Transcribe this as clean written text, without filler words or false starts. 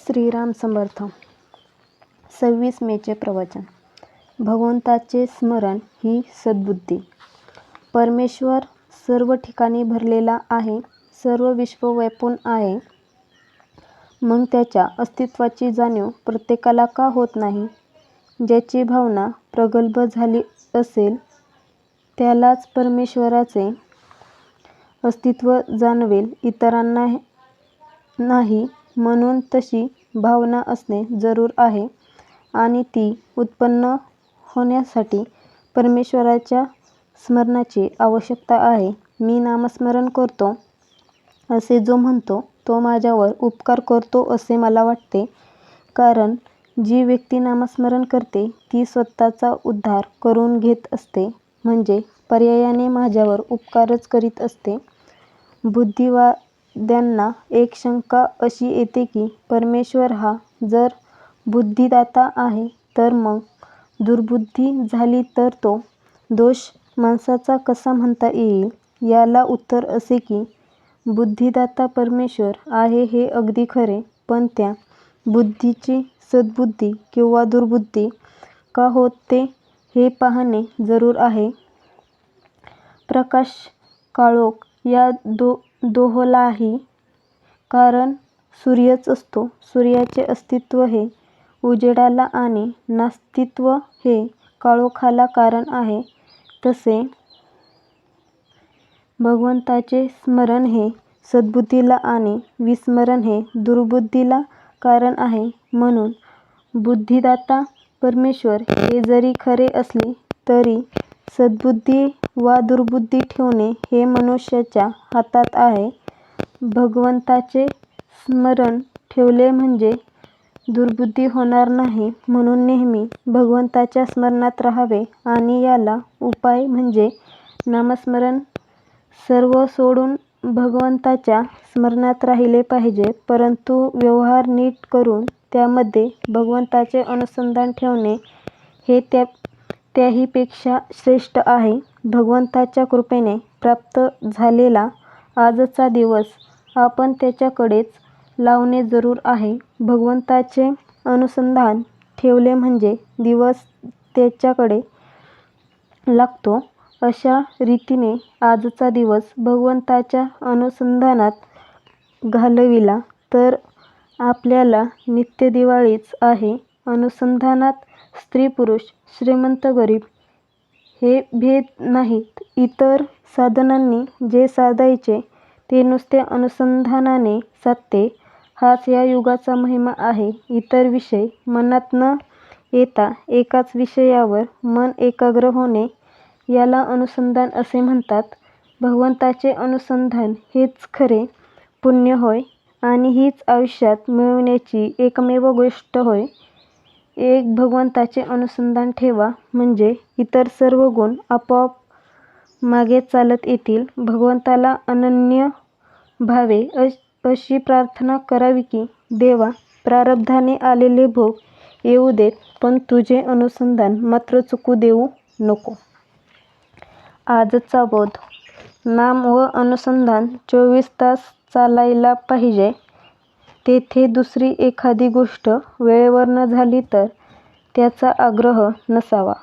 श्रीराम समर्थ. 26 मेचे प्रवचन. भगवंताचे स्मरण ही सद्बुद्धी. परमेश्वर सर्व ठिकाणी भरलेला आहे, सर्व विश्व व्यापून आहे. मग त्याच्या अस्तित्वाची जाणीव प्रत्येकाला का होत नाही? ज्याची भावना प्रगल्भ झाली असेल त्यालाच परमेश्वराचे अस्तित्व जाणवेल, इतरांना नाही. म्हणून तशी भावना असणे जरूर आहे आणि ती उत्पन्न होण्यासाठी परमेश्वराच्या स्मरणाची आवश्यकता आहे. मी नामस्मरण करतो असे जो म्हणतो तो माझ्यावर उपकार करतो असे मला वाटते, कारण जी व्यक्ती नामस्मरण करते ती स्वतःचा उद्धार करून घेत असते, म्हणजे पर्यायाने माझ्यावर उपकारच करीत असते. बुद्धिवाद्यांना एक शंका अशी येते की परमेश्वर हा जर बुद्धिदाता आहे तर मग दुर्बुद्धी झाली तर तो दोष माणसाचा कसा म्हणता येईल? याला उत्तर असे की बुद्धिदाता परमेश्वर आहे हे अगदी खरे, पण त्या बुद्धीची सद्बुद्धी किंवा दुर्बुद्धी का होते हे पाहणे जरूर आहे. प्रकाश काळोख या दोहोलाही कारण सूर्यच असतो. सूर्याचे अस्तित्व हे उजेडाला आणि नास्तित्व हे काळोखाला कारण आहे. तसे भगवंताचे स्मरण हे सद्बुद्धीला आणि विस्मरण हे दुर्बुद्धीला कारण आहे. म्हणून बुद्धिदाता परमेश्वर हे जरी खरे असले तरी सद्बुद्धी वा दुर्बुद्धी ठेवणे हे मनुष्याच्या हातात आहे. भगवंताचे स्मरण ठेवले म्हणजे दुर्बुद्धी होणार नाही, म्हणून नेहमी भगवंताच्या स्मरणात राहावे आणि याला उपाय म्हणजे नामस्मरण. सर्व सोडून भगवंताच्या स्मरणात राहिले पाहिजे, परंतु व्यवहार नीट करून त्यामध्ये भगवंताचे अनुसंधान ठेवणे हे त्याहीपेक्षा श्रेष्ठ आहे. भगवंताच्या कृपेने प्राप्त झालेला आजचा दिवस आपण त्याच्याकडेच लावणे जरूर आहे. भगवंताचे अनुसंधान ठेवले म्हणजे दिवस त्याच्याकडे लागतो. अशा रीतीने आजचा दिवस भगवंताच्या अनुसंधानात घालविला तर आपल्याला नित्यदिवाळीच आहे. अनुसंधानात स्त्री-पुरुष, श्रीमंत-गरीब हे भेद नाहीत. इतर साधनांनी जे साधायचे ते नुसते अनुसंधानाने साधते, हाच या युगाचा महिमा आहे. इतर विषय मनात न येता एकाच विषयावर मन एकाग्र होणे याला अनुसंधान असे म्हणतात. भगवंताचे अनुसंधान हेच खरे पुण्य होय आणि हीच आयुष्यात मिळविण्याची एकमेव गोष्ट होय. एक भगवंताचे अनुसंधान ठेवा म्हणजे इतर सर्व गुण आपोआप मागे चालत येतील. भगवंताला अनन्य भावे अशी प्रार्थना करावी की देवा, प्रारब्धाने आलेले भोग येऊ देत, पण तुझे अनुसंधान मात्र चुकू देऊ नको. आजचा बोध. नाम व अनुसंधान 24 तास चालायला पाहिजे. तेथे दुसरी एखादी गोष्ट वेळेवर न झाली तर त्याचा आग्रह नसावा.